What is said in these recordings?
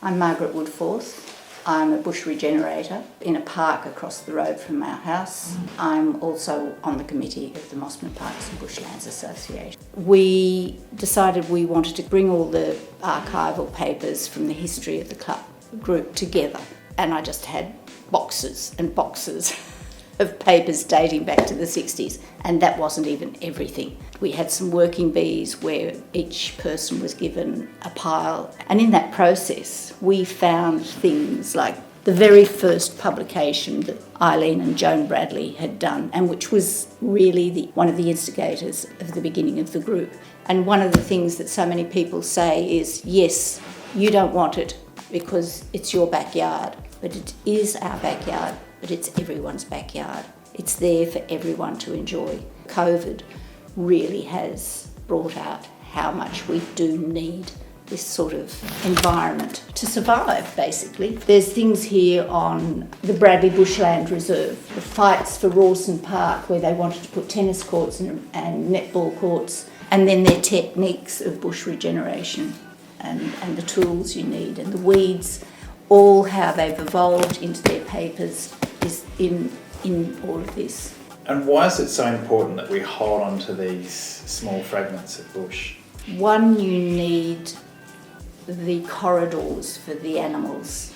I'm Margaret Woodforth. I'm a bush regenerator in a park across the road from our house. I'm also on the committee of the Mosman Parks Bushland Association. We decided we wanted to bring all the archival papers from the history of the club group together, and I just had boxes and boxes of papers dating back to the 60s, and that wasn't even everything. We had some working bees where each person was given a pile, and in that process we found things like the very first publication that Eileen and Joan Bradley had done, and which was really one of the instigators of the beginning of the group. And one of the things that so many people say is, yes, you don't want it because it's your backyard, but it is our backyard, but it's everyone's backyard. It's there for everyone to enjoy. COVID really has brought out how much we do need this sort of environment to survive, basically. There's things here on the Bradley Bushland Reserve, the fights for Rawson Park, where they wanted to put tennis courts and netball courts, and then their techniques of bush regeneration and the tools you need, and the weeds, all how they've evolved into their papers is in all of this. And why is it so important that we hold on to these small fragments of bush? One, you need the corridors for the animals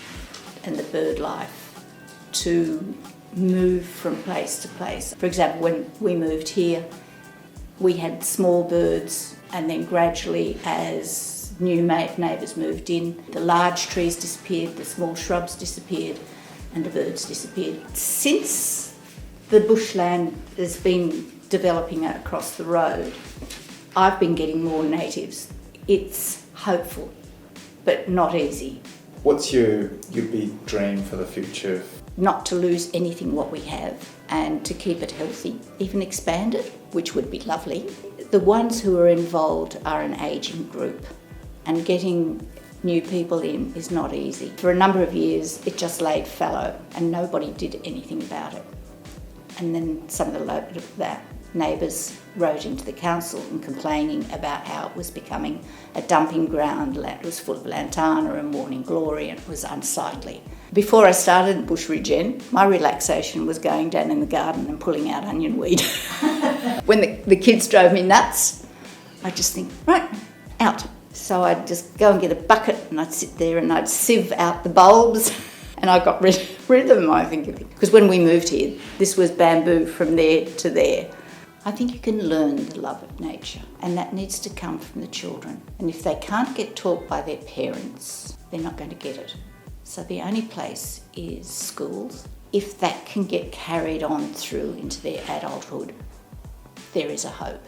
and the bird life to move from place to place. For example, when we moved here, we had small birds, and then gradually as new neighbours moved in, the large trees disappeared, the small shrubs disappeared, and the birds disappeared. Since the bushland has been developing across the road, I've been getting more natives. It's hopeful, but not easy. What's your big dream for the future? Not to lose anything what we have, and to keep it healthy, even expand it, which would be lovely. The ones who are involved are an ageing group, and getting new people in is not easy. For a number of years it just laid fallow and nobody did anything about it. And then some of the neighbours wrote into the council and complaining about how it was becoming a dumping ground. It was full of lantana and morning glory, and it was unsightly. Before I started bush regen, my relaxation was going down in the garden and pulling out onion weed. When the kids drove me nuts, I'd just think, right, out. So I'd just go and get a bucket and I'd sit there and I'd sieve out the bulbs, and I got rid of them, I think. Because when we moved here, this was bamboo from there to there. I think you can learn the love of nature, and that needs to come from the children. And if they can't get taught by their parents, they're not going to get it. So the only place is schools. If that can get carried on through into their adulthood, there is a hope.